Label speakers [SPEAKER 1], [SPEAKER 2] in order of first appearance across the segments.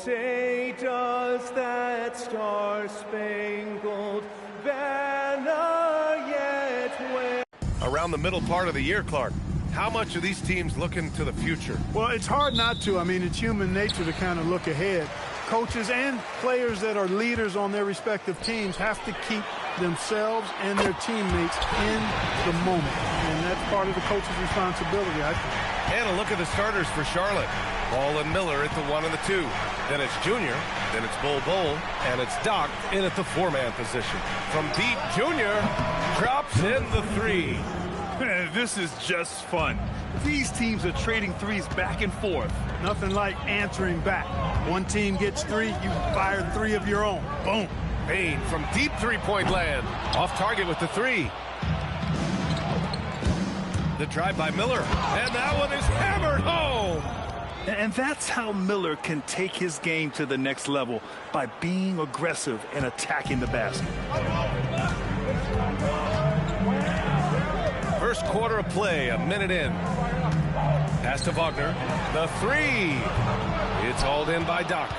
[SPEAKER 1] say does that star-spangled banner yet wave.
[SPEAKER 2] Around the middle part of the year, Clark, how much are these teams looking to the future?
[SPEAKER 3] Well, it's hard not to. I mean, it's human nature to kind of look ahead. Coaches and players that are leaders on their respective teams have to keep themselves and their teammates in the moment. And that's part of the coach's responsibility, I think.
[SPEAKER 2] And a look at the starters for Charlotte. Ball and Miller at the 1 and the 2. Then it's Junior. Then it's Bol, and it's Doc in at the 4-man position. From deep, Junior drops in the 3.
[SPEAKER 4] This is just fun. These teams are trading threes back and forth.
[SPEAKER 3] Nothing like answering back. One team gets 3, you fire 3 of your own. Boom.
[SPEAKER 2] Payne from deep three-point land. Off target with the 3. The drive by Miller. And that one is hammered home.
[SPEAKER 4] And that's how Miller can take his game to the next level, by being aggressive and attacking the basket.
[SPEAKER 2] First quarter of play, a minute in. Pass to Wagner. The 3. It's hauled in by Doc.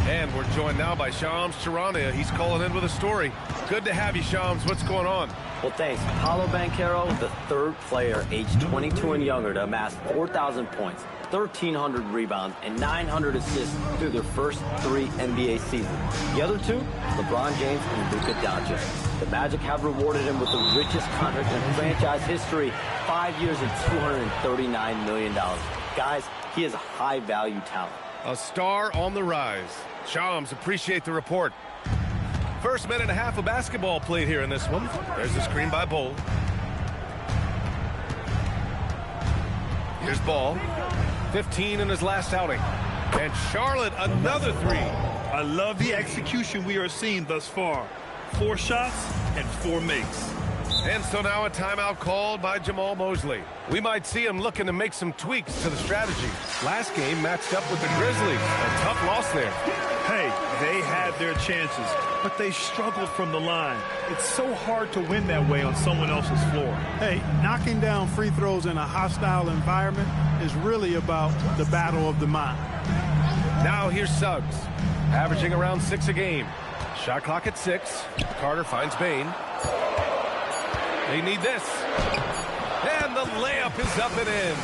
[SPEAKER 2] And we're joined now by Shams Charania. He's calling in with a story. Good to have you, Shams. What's going on?
[SPEAKER 5] Well, thanks. Paolo Banchero, the 3rd player aged 22 and younger to amass 4,000 points, 1,300 rebounds, and 900 assists through their first 3 NBA seasons. The other 2, LeBron James and Luka Doncic. The Magic have rewarded him with the richest contract in franchise history, 5 years and $239 million. Guys, he is a high-value talent.
[SPEAKER 2] A star on the rise. Shams, appreciate the report. First minute and a half of basketball played here in this one. There's the screen by Bol. Here's Ball. 15 in his last outing. And Charlotte, another 3.
[SPEAKER 4] I love the execution we are seeing thus far. 4 shots and 4 makes.
[SPEAKER 2] And so now a timeout called by Jamal Mosley. We might see him looking to make some tweaks to the strategy. Last game matched up with the Grizzlies. A tough loss there.
[SPEAKER 4] Hey, they had their chances, but they struggled from the line. It's so hard to win that way on someone else's floor.
[SPEAKER 3] Hey, knocking down free throws in a hostile environment is really about the battle of the mind.
[SPEAKER 2] Now here's Suggs, averaging around 6 a game. Shot clock at 6. Carter finds Bane. They need this. And the layup is up and in.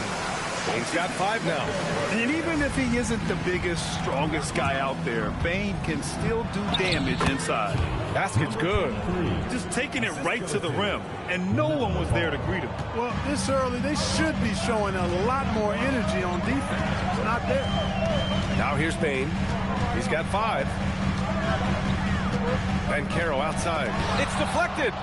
[SPEAKER 2] Bane's got 5 now.
[SPEAKER 4] And even if he isn't the biggest, strongest guy out there, Bane can still do damage inside.
[SPEAKER 2] Basket's good.
[SPEAKER 4] Just taking it right to the rim, and no one was there to greet him.
[SPEAKER 3] Well, this early, they should be showing a lot more energy on defense. It's not there.
[SPEAKER 2] Now here's Bane. He's got 5. Banchero outside. It's deflected.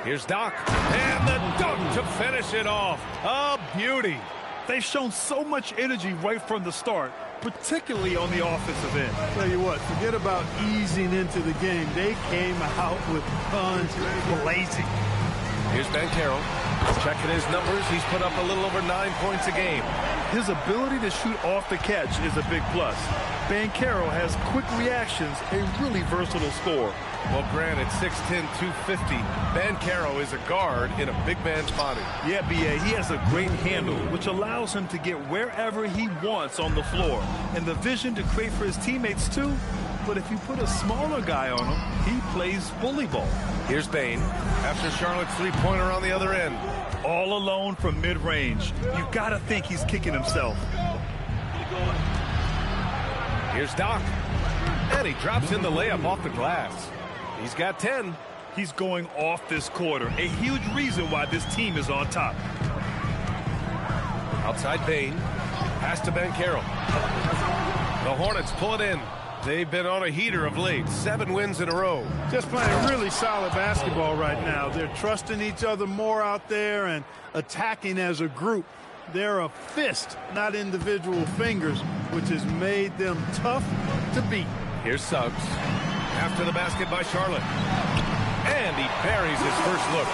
[SPEAKER 2] Here's Doc. And the dunk to finish it off. A beauty.
[SPEAKER 4] They've shown so much energy right from the start, particularly on the offensive end.
[SPEAKER 3] Tell you what, forget about easing into the game. They came out with guns blazing.
[SPEAKER 2] Here's Banchero. Checking his numbers. He's put up a little over 9 points a game.
[SPEAKER 4] His ability to shoot off the catch is a big plus. Banchero has quick reactions, a really versatile scorer.
[SPEAKER 2] Well, granted, 6'10", 250. Banchero is a guard in a big man's body.
[SPEAKER 4] Yeah, B.A., he has a great handle, which allows him to get wherever he wants on the floor. And the vision to create for his teammates, too. But if you put a smaller guy on him, he plays bully ball.
[SPEAKER 2] Here's Bane. After Charlotte's three-pointer on the other end.
[SPEAKER 4] All alone from mid-range. You got to think he's kicking himself.
[SPEAKER 2] Here's Doc. And he drops in the layup off the glass. He's got 10.
[SPEAKER 4] He's going off this quarter. A huge reason why this team is on top.
[SPEAKER 2] Outside Bane. Pass to Banchero. The Hornets pull it in. They've been on a heater of late. 7 wins in a row.
[SPEAKER 3] Just playing really solid basketball right now. They're trusting each other more out there and attacking as a group. They're a fist, not individual fingers, which has made them tough to beat.
[SPEAKER 2] Here's Suggs. After the basket by Charlotte. And he buries his first look.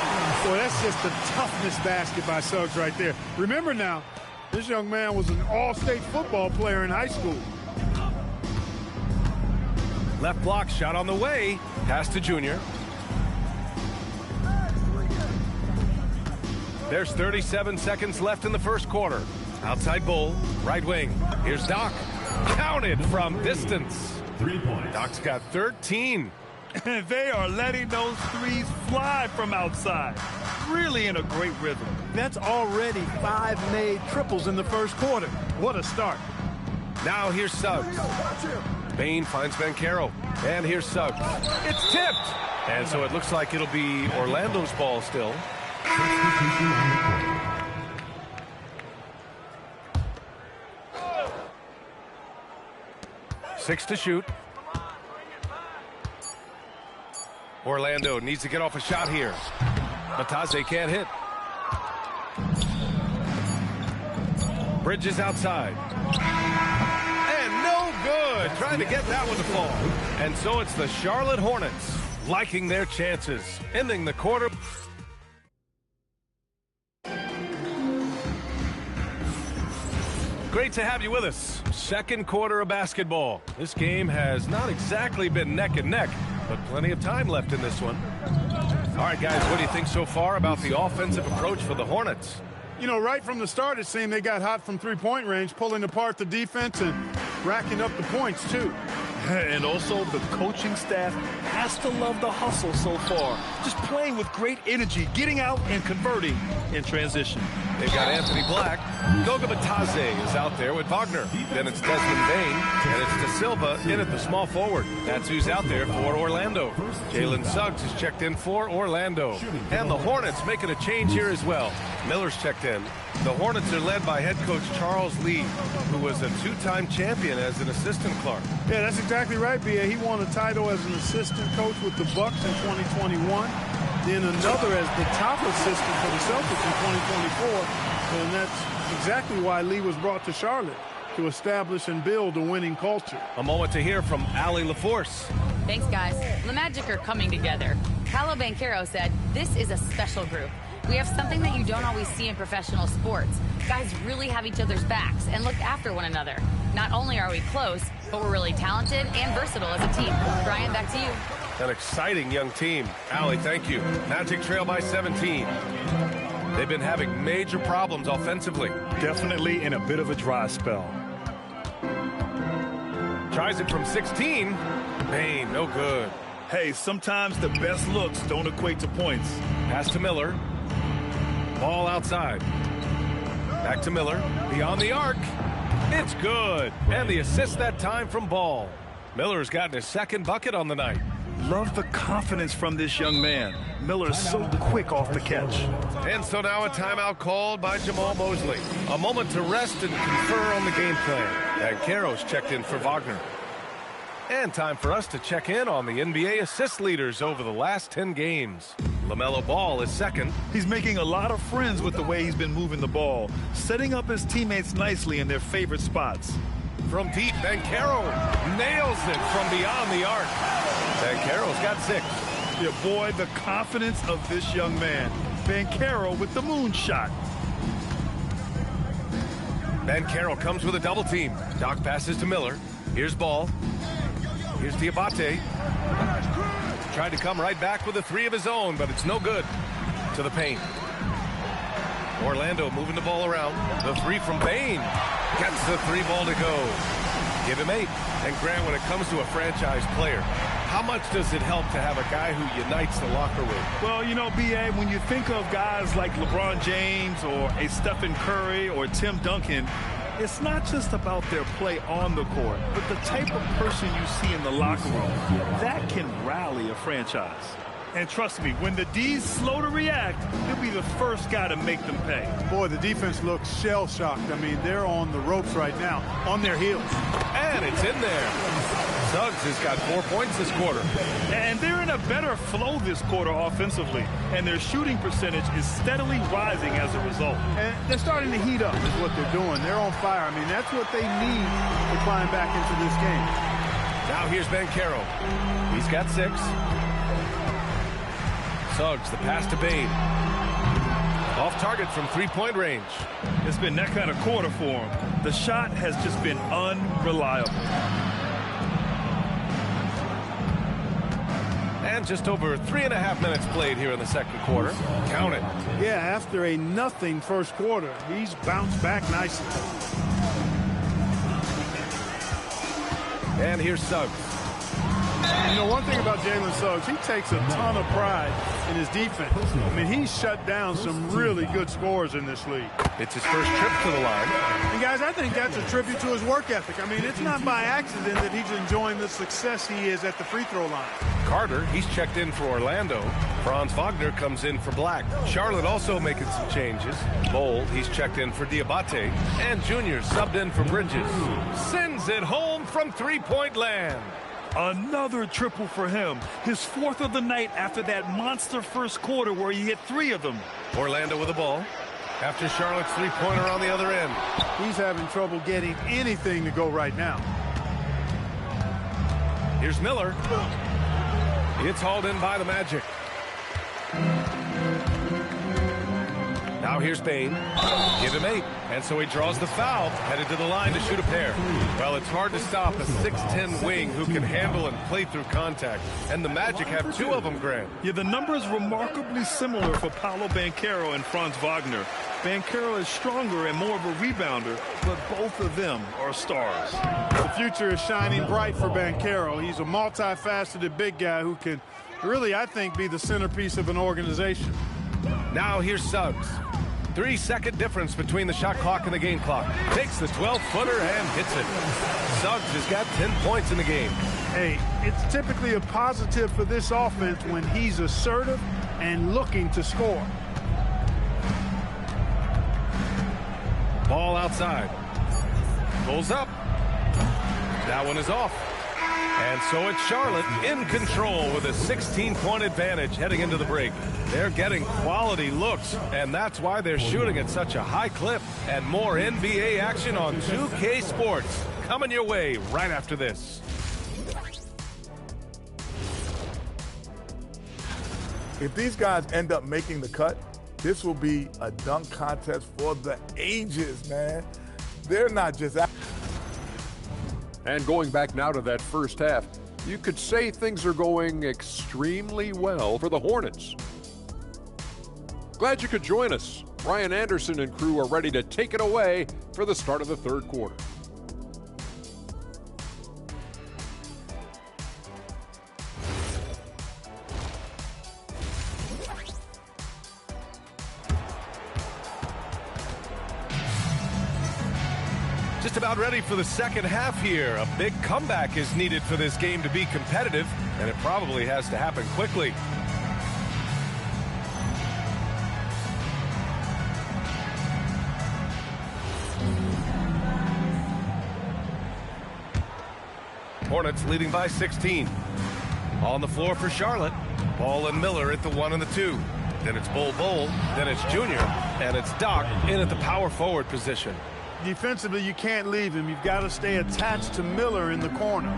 [SPEAKER 3] Boy, that's just the toughness basket by Suggs right there. Remember now, this young man was an all-state football player in high school.
[SPEAKER 2] Left block shot on the way. Pass to Junior. There's 37 seconds left in the first quarter. Outside Bull, right wing. Here's Doc. Counted from distance.
[SPEAKER 6] 3 points.
[SPEAKER 2] Doc's got 13.
[SPEAKER 4] And they are letting those threes fly from outside. Really in a great rhythm.
[SPEAKER 3] That's already 5 made triples in the first quarter. What a start.
[SPEAKER 2] Now here's Suggs. Bane finds Banchero. And here's Suggs. It's tipped. And so it looks like it'll be Orlando's ball still. Six to shoot. Orlando needs to get off a shot here. Matase can't hit. Bridges outside. And no good. Trying to get that one to fall. And so it's the Charlotte Hornets liking their chances, ending the quarter. Great to have you with us. Second quarter of basketball. This game has not exactly been neck and neck, but plenty of time left in this one. All right, guys, what do you think so far about the offensive approach for the Hornets?
[SPEAKER 3] You know, right from the start, it seemed they got hot from three-point range, pulling apart the defense and racking up the points, too.
[SPEAKER 4] And also, the coaching staff has to love the hustle so far. Just playing with great energy, getting out and converting in transition.
[SPEAKER 2] They've got Anthony Black. Goga Bitadze is out there with Wagner. Then it's Desmond Bane, and it's De Silva in at the small forward. That's who's out there for Orlando. Jalen Suggs is checked in for Orlando. And the Hornets making a change here as well. Miller's checked in. The Hornets are led by head coach Charles Lee, who was a two-time champion as an assistant Clark.
[SPEAKER 3] Yeah, that's exactly right, B.A. He won a title as an assistant coach with the Bucks in 2021. Then another as the top assistant for the Celtics in 2024. And that's exactly why Lee was brought to Charlotte, to establish and build a winning culture.
[SPEAKER 2] A moment to hear from Allie LaForce.
[SPEAKER 7] Thanks, guys. The Magic are coming together. Paolo Banchero said, "This is a special group. We have something that you don't always see in professional sports. Guys really have each other's backs and look after one another. Not only are we close, but we're really talented and versatile as a team." Brian, back to you.
[SPEAKER 2] An exciting young team. Allie, thank you. Magic trail by 17. They've been having major problems offensively.
[SPEAKER 4] Definitely in a bit of a dry spell.
[SPEAKER 2] Tries it from 16. Bane, no good.
[SPEAKER 4] Hey, sometimes the best looks don't equate to points.
[SPEAKER 2] Pass to Miller. Ball outside. Back to Miller. Beyond the arc. It's good. And the assist that time from Ball. Miller's gotten his second bucket on the night.
[SPEAKER 4] Love the confidence from this young man. Miller's so quick off the catch.
[SPEAKER 2] And so now a timeout called by Jamal Mosley. A moment to rest and confer on the game plan. Banchero's checked in for Wagner. And time for us to check in on the NBA assist leaders over the last 10 games. LaMelo Ball is second.
[SPEAKER 4] He's making a lot of friends with the way he's been moving the ball, setting up his teammates nicely in their favorite spots.
[SPEAKER 2] From deep, Banchero nails it from beyond the arc. Banchero's got 6.
[SPEAKER 4] Yeah, boy, the confidence of this young man. Banchero with the moonshot.
[SPEAKER 2] Banchero comes with a double team. Doc passes to Miller. Here's Ball. Here's Diabate. Tried to come right back with a 3 of his own, but it's no good. To the paint. Orlando moving the ball around. The 3 from Bane. Gets the 3 ball to go. Give him 8. And Grant, when it comes to a franchise player, how much does it help to have a guy who unites the locker room?
[SPEAKER 4] Well, you know, B.A., when you think of guys like LeBron James or a Stephen Curry or Tim Duncan, it's not just about their play on the court, but the type of person you see in the locker room that can rally a franchise. And trust me, when the D's slow to react, he'll be the first guy to make them pay.
[SPEAKER 3] Boy, the defense looks shell-shocked. I mean, they're on the ropes right now, on their heels.
[SPEAKER 2] And it's in there. Suggs has got 4 points this quarter.
[SPEAKER 4] And they're in a better flow this quarter offensively, and their shooting percentage is steadily rising as a result.
[SPEAKER 3] And they're starting to heat up is what they're doing. They're on fire. I mean, that's what they need to climb back into this game.
[SPEAKER 2] Now here's Banchero. He's got 6. Suggs, the pass to Bane. Off target from 3-point range.
[SPEAKER 4] It's been that kind of quarter for him. The shot has just been unreliable.
[SPEAKER 2] And just over 3.5 minutes played here in the second quarter. Count it.
[SPEAKER 3] Yeah, after a nothing first quarter, he's bounced back nicely.
[SPEAKER 2] And here's Suggs.
[SPEAKER 3] You know, one thing about Jalen Suggs, he takes a ton of pride in his defense. I mean, he's shut down some really good scorers in this league.
[SPEAKER 2] It's his first trip to the line.
[SPEAKER 3] And, guys, I think that's a tribute to his work ethic. I mean, it's not by accident that he's enjoying the success he is at the free throw line.
[SPEAKER 2] Carter, he's checked in for Orlando. Franz Wagner comes in for Black. Charlotte also making some changes. Bowl, he's checked in for Diabate. And Junior subbed in for Bridges. Sends it home from three-point land.
[SPEAKER 4] Another triple for him. His 4th of the night after that monster first quarter where he hit 3 of them.
[SPEAKER 2] Orlando with the ball. After Charlotte's three-pointer on the other end.
[SPEAKER 3] He's having trouble getting anything to go right now.
[SPEAKER 2] Here's Miller. It's hauled in by the Magic. Now here's Bane. Give him 8. And so he draws the foul, headed to the line to shoot a pair. Well, it's hard to stop a 6'10 wing who can handle and play through contact. And the Magic have 2 of them, Grant.
[SPEAKER 4] Yeah, the numbers remarkably similar for Paolo Banchero and Franz Wagner. Banchero is stronger and more of a rebounder, but both of them are stars.
[SPEAKER 3] The future is shining bright for Banchero. He's a multifaceted big guy who can really, I think, be the centerpiece of an organization.
[SPEAKER 2] Now here's Suggs. 3-second difference between the shot clock and the game clock. Takes the 12-footer and hits it. Suggs has got 10 points in the game.
[SPEAKER 3] Hey, it's typically a positive for this offense when he's assertive and looking to score.
[SPEAKER 2] Ball outside. Pulls up. That one is off. And so it's Charlotte in control with a 16-point advantage heading into the break. They're getting quality looks, and that's why they're shooting at such a high clip. And more NBA action on 2K Sports coming your way right after this.
[SPEAKER 6] If these guys end up making the cut, this will be a dunk contest for the ages, man. They're not just out.
[SPEAKER 8] And going back now to that first half, you could say things are going extremely well for the Hornets. Glad you could join us. Ryan Anderson and crew are ready to take it away for the start of the third quarter.
[SPEAKER 2] Just about ready for the second half here. A big comeback is needed for this game to be competitive, and it probably has to happen quickly. Hornets leading by 16. On the floor for Charlotte. Ball and Miller at the 1 and the 2. Then it's Bull, then it's Junior, and it's Doc in at the power forward position.
[SPEAKER 3] Defensively, you can't leave him. You've got to stay attached to Miller in the corner.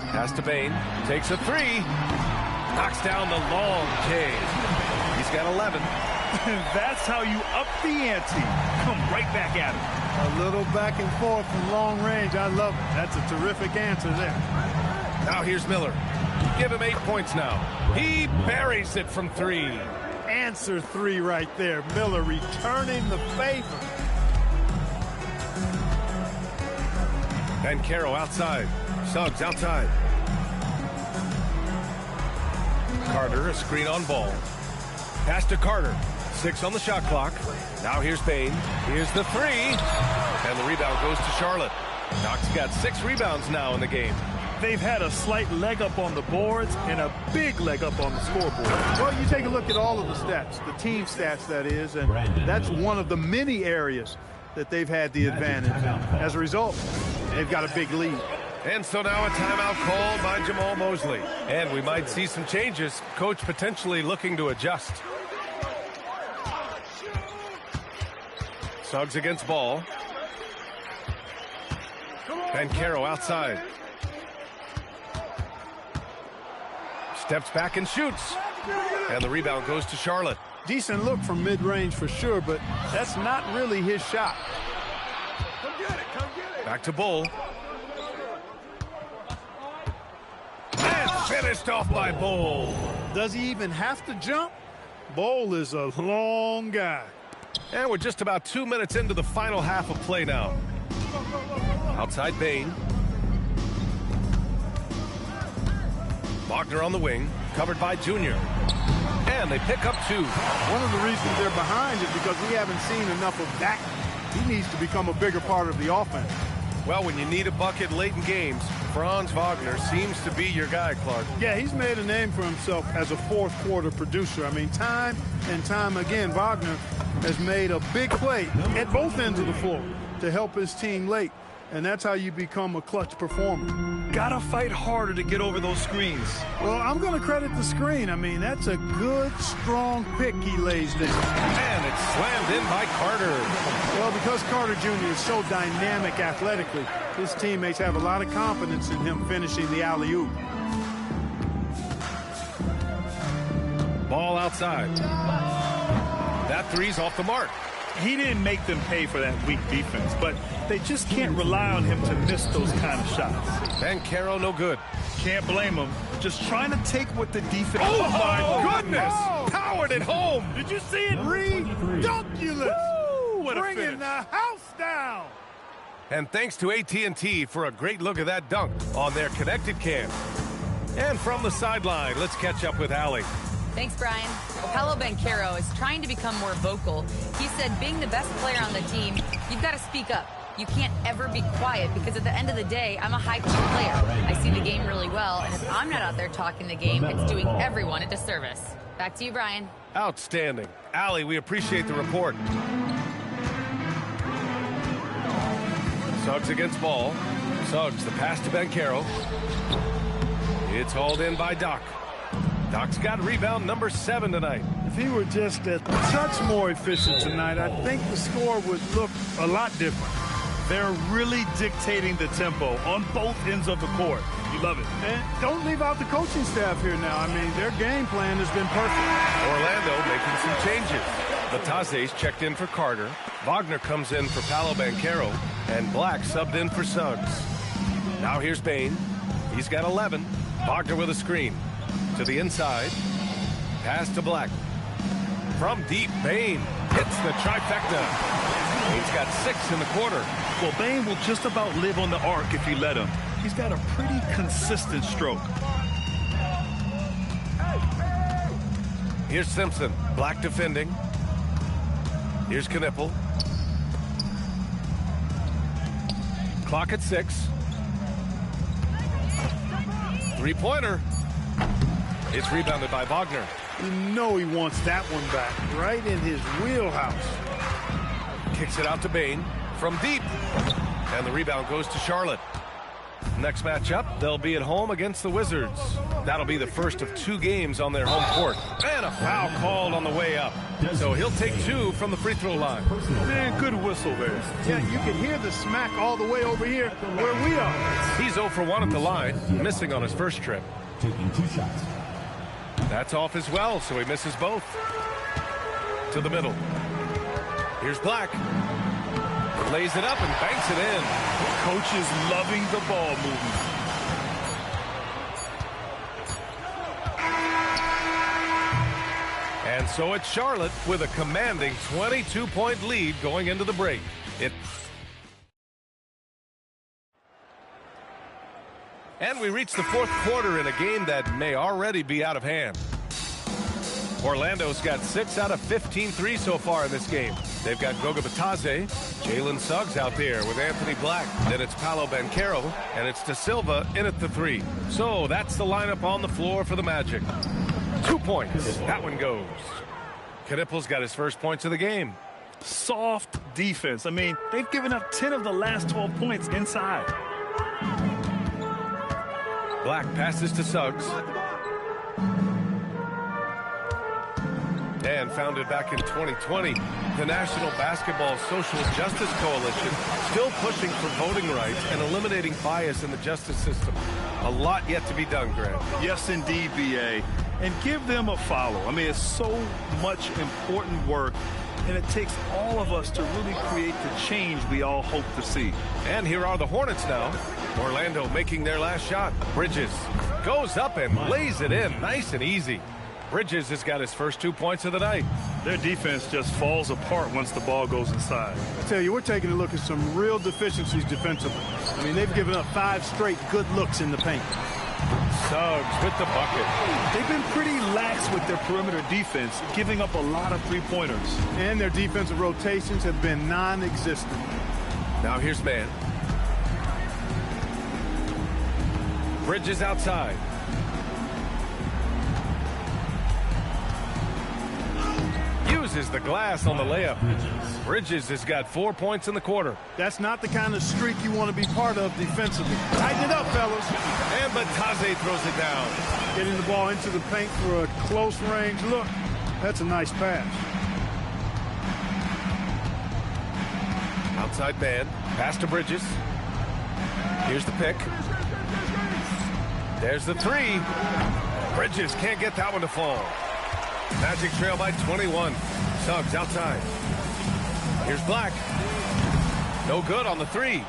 [SPEAKER 2] Pass to Bane. Takes a 3. Knocks down the long K. He's got 11.
[SPEAKER 4] That's how you up the ante. Come right back at him.
[SPEAKER 3] A little back and forth from long range. I love it. That's a terrific answer there.
[SPEAKER 2] Now here's Miller. Give him 8 points now. He buries it from 3.
[SPEAKER 3] Answer 3 right there. Miller returning the favor.
[SPEAKER 2] Banchero outside. Suggs outside. Carter, a screen on Ball. Pass to Carter. 6 on the shot clock. Now here's Bane. Here's the 3. And the rebound goes to Charlotte. Knox got 6 rebounds now in the game.
[SPEAKER 4] They've had a slight leg up on the boards and a big leg up on the scoreboard.
[SPEAKER 3] Well, you take a look at all of the stats, the team stats, that is, and that's one of the many areas that they've had the advantage. As a result, they've got a big lead.
[SPEAKER 2] And so now a timeout called by Jamal Mosley. And we might see some changes. Coach potentially looking to adjust. Suggs against Ball. Banchero outside. Steps back and shoots. And the rebound goes to Charlotte.
[SPEAKER 3] Decent look from mid-range for sure, but that's not really his shot.
[SPEAKER 2] Back to Bull. Finished off by Bol.
[SPEAKER 3] Does he even have to jump? Bol is a long guy.
[SPEAKER 2] And we're just about 2 minutes into the final half of play now. Outside Bane. Wagner on the wing, covered by Junior. And they pick up 2.
[SPEAKER 3] One of the reasons they're behind is because we haven't seen enough of that. He needs to become a bigger part of the offense.
[SPEAKER 2] Well, when you need a bucket late in games, Franz Wagner seems to be your guy, Clark.
[SPEAKER 3] Yeah, he's made a name for himself as a fourth-quarter producer. I mean, time and time again, Wagner has made a big play at both ends of the floor to help his team late, and that's how you become a clutch performer.
[SPEAKER 4] Gotta fight harder to get over those screens.
[SPEAKER 3] Well, I'm going to credit the screen. I mean, that's a good, strong pick he lays down.
[SPEAKER 2] And it's slammed in by Carter.
[SPEAKER 3] Well, because Carter Jr. is so dynamic athletically, his teammates have a lot of confidence in him finishing the alley-oop.
[SPEAKER 2] Ball outside. That three's off the mark.
[SPEAKER 4] He didn't make them pay for that weak defense, but they just can't rely on him to miss those kind of shots.
[SPEAKER 2] Banchero no good.
[SPEAKER 4] Can't blame him. Just trying to take what the defense...
[SPEAKER 2] Oh, my goodness! Powered it home!
[SPEAKER 4] Did you see it?
[SPEAKER 3] Redunculous!
[SPEAKER 4] Woo, what a
[SPEAKER 3] Bringing
[SPEAKER 4] finish.
[SPEAKER 3] the house down!
[SPEAKER 2] And thanks to AT&T for a great look at that dunk on their connected cam. And from the sideline, let's catch up with Allie.
[SPEAKER 7] Thanks, Brian. Well, Paolo Banchero is trying to become more vocal. He said being the best player on the team, you've got to speak up. You can't ever be quiet because at the end of the day, I'm a high-key player. I see the game really well, and if I'm not out there talking the game, it's doing everyone a disservice. Back to you, Brian.
[SPEAKER 2] Outstanding. Allie, we appreciate the report. Suggs against Ball. Suggs, the pass to Banchero. It's hauled in by Doc. Doc's got rebound number 7 tonight.
[SPEAKER 3] If he were just a touch more efficient tonight, I think the score would look a lot different.
[SPEAKER 4] They're really dictating the tempo on both ends of the court. You love it.
[SPEAKER 3] And don't leave out the coaching staff here now. I mean, their game plan has been perfect.
[SPEAKER 2] Orlando making some changes. Bataze's checked in for Carter. Wagner comes in for Paolo Banchero. And Black subbed in for Suggs. Now here's Bane. He's got 11. Wagner with a screen. To the inside. Pass to Black. From deep, Bane hits the trifecta. Bane's got 6 in the quarter.
[SPEAKER 4] Well, Bane will just about live on the arc if you let him. He's got a pretty consistent stroke.
[SPEAKER 2] Here's Simpson. Black defending. Here's Knipple. Clock at 6. Three-pointer. It's rebounded by Wagner.
[SPEAKER 3] You know he wants that one back, right in his wheelhouse.
[SPEAKER 2] Kicks it out to Bane from deep. And the rebound goes to Charlotte. Next matchup, they'll be at home against the Wizards. That'll be the first of 2 games on their home court. And a foul called on the way up. So he'll take 2 from the free throw line.
[SPEAKER 3] Man, good whistle there. Yeah, you can hear the smack all the way over here where we are.
[SPEAKER 2] He's 0 for 1 at the line, missing on his first trip.
[SPEAKER 9] Taking 2 shots.
[SPEAKER 2] That's off as well, so he misses both. To the middle. Here's Black. Lays it up and banks it in.
[SPEAKER 4] Coach is loving the ball movement.
[SPEAKER 2] And so it's Charlotte with a commanding 22-point lead going into the break. And we reach the 4th quarter in a game that may already be out of hand. Orlando's got 6 out of 15 threes so far in this game. They've got Goga Bitadze, Jalen Suggs out there with Anthony Black. Then it's Paolo Banchero, and it's De Silva in at the 3. So that's the lineup on the floor for the Magic. 2 points. That one goes. Knipple's got his first points of the game.
[SPEAKER 4] Soft defense. I mean, they've given up 10 of the last 12 points inside.
[SPEAKER 2] Black passes to Suggs. And founded back in 2020, the National Basketball Social Justice Coalition, still pushing for voting rights and eliminating bias in the justice system. A lot yet to be done, Grant.
[SPEAKER 4] Yes, indeed, B.A. And give them a follow. I mean, it's so much important work, and it takes all of us to really create the change we all hope to see.
[SPEAKER 2] And here are the Hornets now. Orlando making their last shot. Bridges Goes up and lays it in nice and easy. Bridges has got his first 2 points of the night.
[SPEAKER 4] Their defense just falls apart once the ball goes inside.
[SPEAKER 3] I tell you, we're taking a look at some real deficiencies defensively. I mean, they've given up 5 straight good looks in the paint.
[SPEAKER 2] Suggs with the bucket.
[SPEAKER 4] They've been pretty lax with their perimeter defense, giving up a lot of three-pointers.
[SPEAKER 3] And their defensive rotations have been non-existent.
[SPEAKER 2] Now here's man. Bridges outside. Uses the glass on the layup. Bridges has got 4 points in the quarter.
[SPEAKER 3] That's not the kind of streak you want to be part of defensively. Tighten it up, fellas.
[SPEAKER 2] And Batase throws it down.
[SPEAKER 3] Getting the ball into the paint for a close range look. That's a nice pass.
[SPEAKER 2] Outside man. Pass to Bridges. Here's the pick. There's the three. Bridges can't get that one to fall. Magic trail by 21. Suggs outside. Here's Black. No good on the three.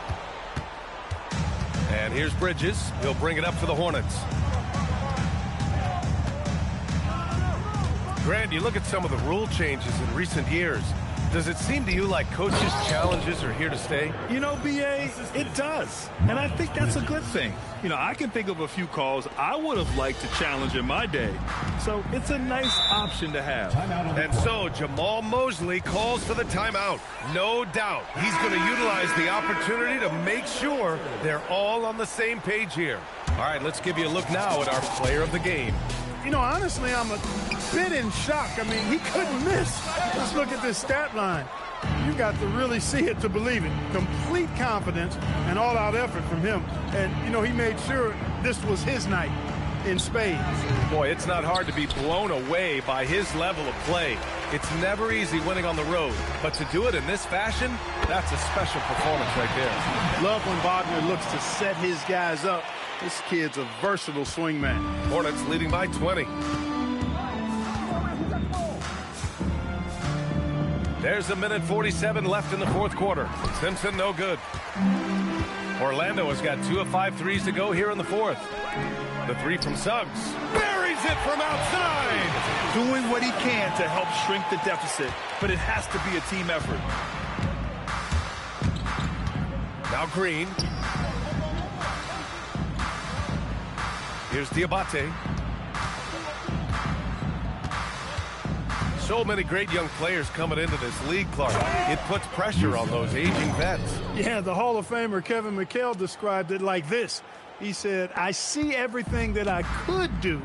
[SPEAKER 2] And here's Bridges. He'll bring it up for the Hornets. Grant, you look at some of the rule changes in recent years. Does it seem to you like coaches' challenges are here to stay?
[SPEAKER 4] You know, B.A., it does. And I think that's a good thing. You know, I can think of a few calls I would have liked to challenge in my day. So it's a nice option to have.
[SPEAKER 2] And so Jamal Mosley calls for the timeout. No doubt he's going to utilize the opportunity to make sure they're all on the same page here. All right, let's give you a look now at our player of the game.
[SPEAKER 3] You know, honestly, I'm a bit in shock. I mean, he couldn't miss. Let's look at this stat line. You got to really see it to believe it. Complete confidence and all-out effort from him. And, you know, he made sure this was his night in spades.
[SPEAKER 2] Boy, it's not hard to be blown away by his level of play. It's never easy winning on the road. But to do it in this fashion, that's a special performance right there.
[SPEAKER 3] Love when Wagner looks to set his guys up. This kid's a versatile swingman.
[SPEAKER 2] Hornets leading by 20. There's 1:47 left in the fourth quarter. Simpson no good. Orlando has got 2 of 5 threes to go here in the fourth. The three from Suggs. Buries it from outside.
[SPEAKER 4] Doing what he can to help shrink the deficit, but it has to be a team effort.
[SPEAKER 2] Now Green. Here's Diabate. So many great young players coming into this league, Clark. It puts pressure on those aging vets.
[SPEAKER 3] Yeah, the Hall of Famer Kevin McHale described it like this. He said, I see everything that I could do.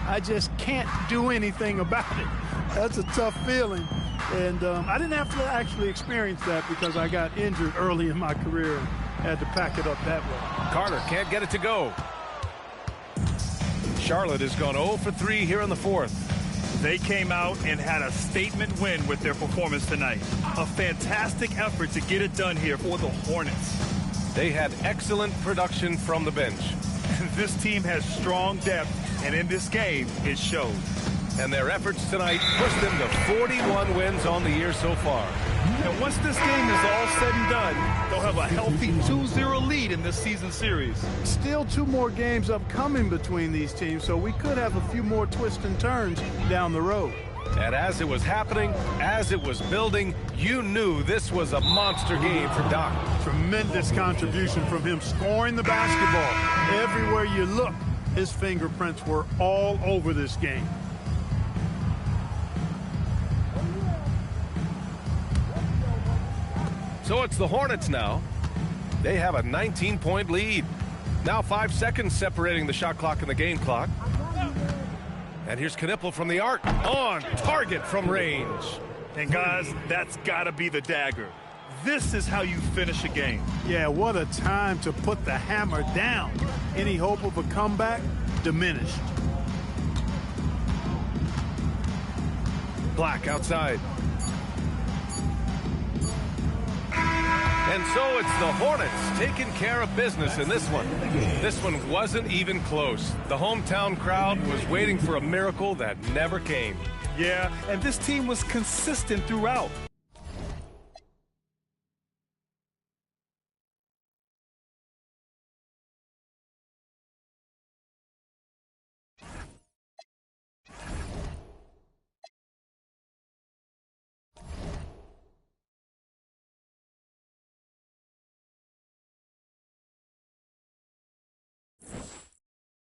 [SPEAKER 3] I just can't do anything about it. That's a tough feeling. And I didn't have to actually experience that because I got injured early in my career and had to pack it up that way.
[SPEAKER 2] Carter can't get it to go. Charlotte has gone 0 for 3 here in the fourth.
[SPEAKER 4] They came out and had a statement win with their performance tonight. A fantastic effort to get it done here for the Hornets.
[SPEAKER 2] They had excellent production from the bench.
[SPEAKER 4] This team has strong depth, and in this game, it showed.
[SPEAKER 2] And their efforts tonight pushed them to 41 wins on the year so far.
[SPEAKER 4] And once this game is all said and done, they'll have a healthy 2-0 lead in this season series.
[SPEAKER 3] Still 2 more games upcoming between these teams, so we could have a few more twists and turns down the road.
[SPEAKER 2] And as it was happening, as it was building, you knew this was a monster game for Doc.
[SPEAKER 3] Tremendous contribution from him scoring the basketball. Everywhere you look, his fingerprints were all over this game.
[SPEAKER 2] So it's the Hornets now. They have a 19-point lead. Now 5 seconds separating the shot clock and the game clock. And here's Knipple from the arc. On target from range.
[SPEAKER 4] And guys, that's got to be the dagger. This is how you finish a game.
[SPEAKER 3] Yeah, what a time to put the hammer down. Any hope of a comeback diminished.
[SPEAKER 2] Black outside. And so it's the Hornets taking care of business in this one. This one wasn't even close. The hometown crowd was waiting for a miracle that never came.
[SPEAKER 4] Yeah, and this team was consistent throughout.